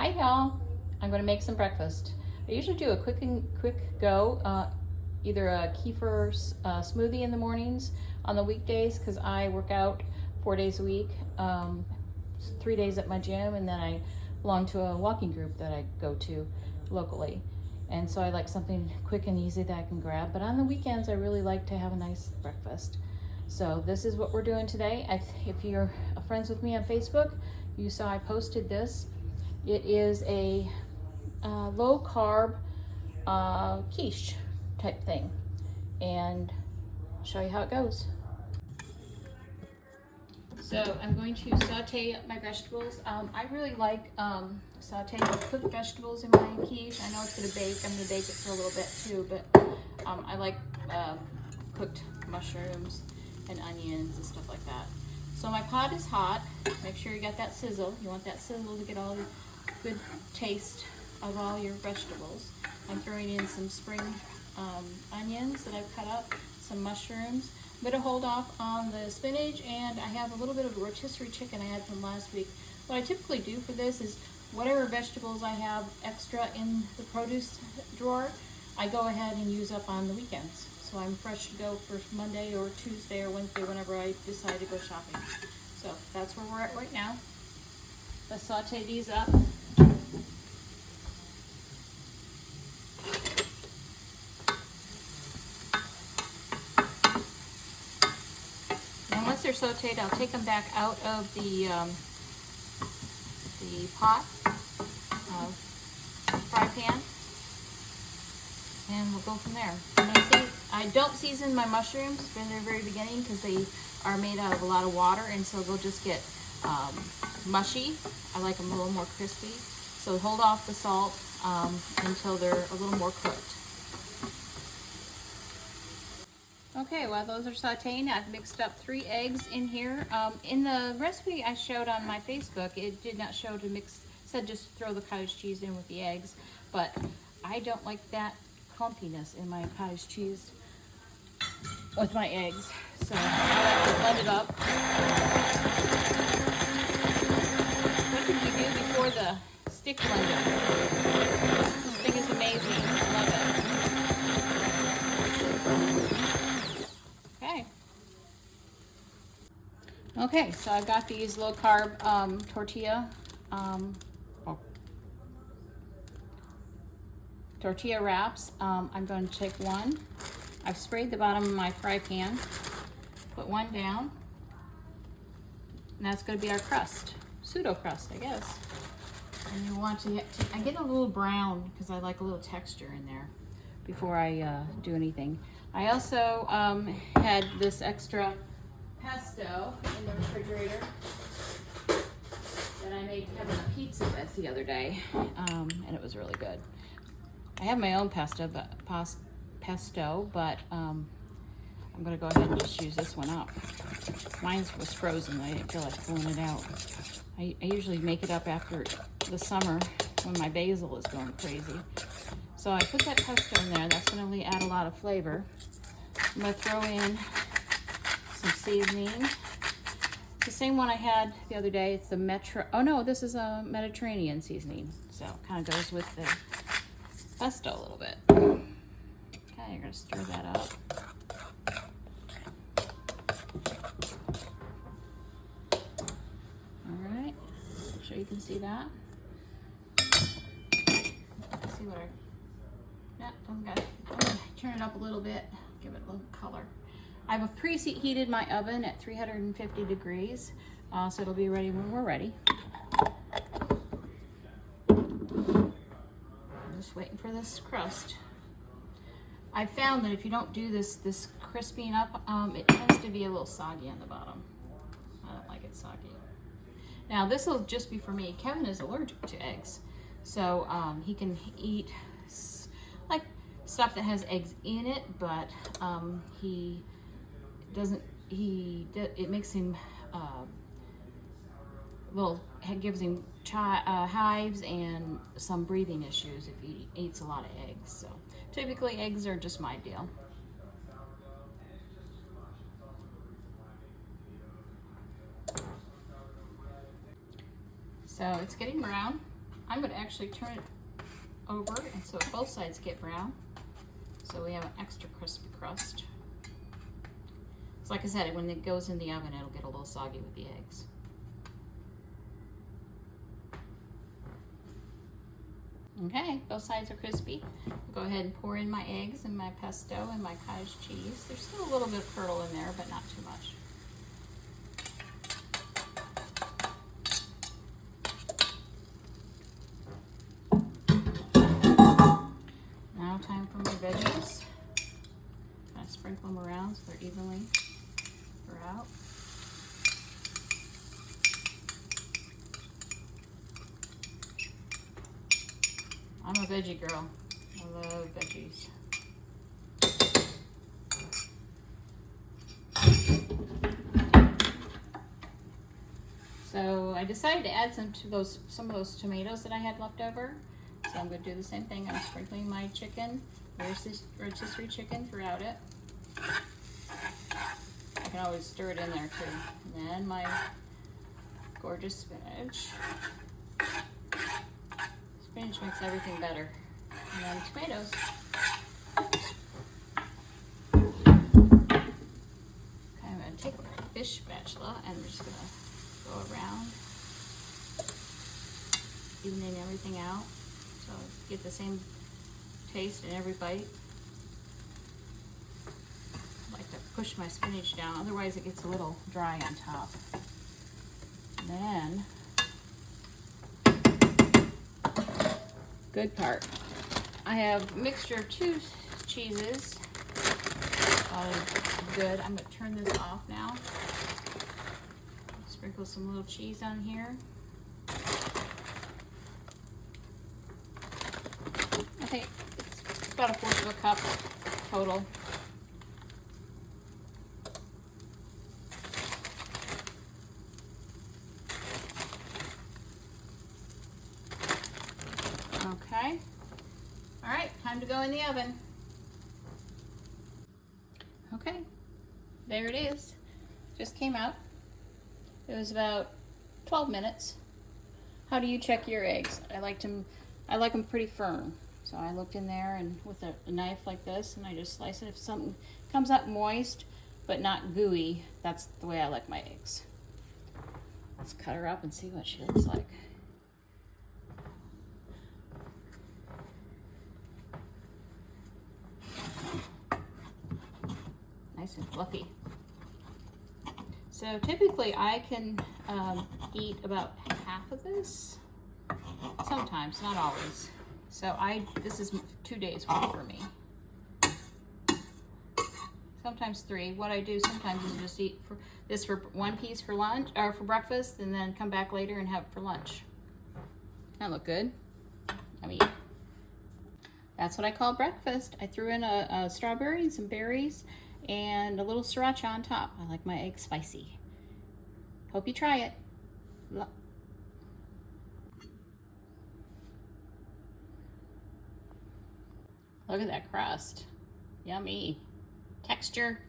Hi y'all, I'm going to make some breakfast. I usually do a quick go, either a kefir smoothie in the mornings on the weekdays because I work out 4 days a week, 3 days at my gym, and then I belong to a walking group that I go to locally. And so I like something quick and easy that I can grab. But on the weekends, I really like to have a nice breakfast. So this is what we're doing today. If you're friends with me on Facebook, you saw I posted this. It is a low carb quiche type thing, and I'll show you how it goes. So I'm going to saute up my vegetables. I really like sauteing cooked vegetables in my quiche. I know it's going to bake. I'm going to bake it for a little bit too, but I like cooked mushrooms and onions and stuff like that. So my pot is hot. Make sure you got that sizzle. You want that sizzle to get all the good taste of all your vegetables. I'm throwing in some spring onions that I've cut up, some mushrooms. I'm going to hold off on the spinach, and I have a little bit of rotisserie chicken I had from last week. What I typically do for this is whatever vegetables I have extra in the produce drawer, I go ahead and use up on the weekends. So I'm fresh to go for Monday or Tuesday or Wednesday whenever I decide to go shopping. So that's where we're at right now. Let's saute these up. Once they're sauteed, I'll take them back out of the pot, fry pan, and we'll go from there. I don't season my mushrooms from the very beginning because they are made out of a lot of water, and so they'll just get mushy. I like them a little more crispy. So hold off the salt until they're a little more cooked. Okay, while those are sauteing, I've mixed up 3 eggs in here. In the recipe I showed on my Facebook, it did not show to mix, said just throw the cottage cheese in with the eggs, but I don't like that clumpiness in my cottage cheese with my eggs. So I like to blend it up. What did you do before the stick blender? This thing is amazing. I love it. Okay, so I've got these low carb tortilla wraps. I'm going to take one. I've sprayed the bottom of my fry pan. Put one down. And that's going to be our crust. Pseudo crust, I guess. And you want to I get a little brown because I like a little texture in there before I do anything. I also had this extra pesto in the refrigerator that I made Kevin a pizza with the other day, and it was really good. I have my own pesto, but I'm going to go ahead and just use this one up. Mine was frozen. I didn't feel like pulling it out. I usually make it up after the summer when my basil is going crazy. So I put that pesto in there. That's going to add a lot of flavor. I'm going to throw in some seasoning. It's the same one I had the other day. It's the this is a Mediterranean seasoning. So it kind of goes with the pesto a little bit. Okay, you're gonna stir that up. All right, make sure you can see that. Let's see what I'm gonna turn it up a little bit, give it a little color. I've preheated my oven at 350 degrees, so it'll be ready when we're ready. I'm just waiting for this crust. I found that if you don't do this crisping up, it tends to be a little soggy on the bottom. I don't like it soggy. Now this will just be for me. Kevin is allergic to eggs, so he can eat like stuff that has eggs in it, but it makes him gives him hives and some breathing issues if he eats a lot of eggs. So typically eggs are just my deal. So it's getting brown. I'm going to actually turn it over and so both sides get brown. So we have an extra crispy crust. So like I said, when it goes in the oven, it'll get a little soggy with the eggs. Okay, both sides are crispy. I'll go ahead and pour in my eggs and my pesto and my cottage cheese. There's still a little bit of curdle in there, but not too much. Now time for my veggies. Kind of sprinkle them around so they're evenly throughout. I'm a veggie girl. I love veggies. So I decided to add some of those tomatoes that I had left over. So I'm going to do the same thing. I'm sprinkling my chicken, rotisserie chicken, throughout it. I can always stir it in there too. And then my gorgeous spinach. Spinach makes everything better. And then tomatoes. Okay, I'm going to take my fish spatula and we're just going to go around, evening everything out so get the same taste in every bite. I like to push my spinach down, otherwise it gets a little dry on top. And then good part. I have a mixture of 2 cheeses. Good. I'm going to turn this off now. Sprinkle some little cheese on here. I think it's about 1/4 of a cup total. Okay. All right, time to go in the oven. Okay, there it is. Just came out. It was about 12 minutes. How do you check your eggs? I like them pretty firm. So I looked in there and with a knife like this, and I just slice it. If something comes up moist but not gooey, that's the way I like my eggs. Let's cut her up and see what she looks like. Nice and fluffy. So typically I can eat about half of this. Sometimes, not always. So this is 2 days worth for me. Sometimes 3. What I do sometimes is just eat this for 1 piece for lunch or for breakfast, and then come back later and have it for lunch. That look good. I mean, that's what I call breakfast. I threw in a strawberry and some berries and a little sriracha on top. I like my eggs spicy. Hope you try it. Look at that crust. Yummy. Texture.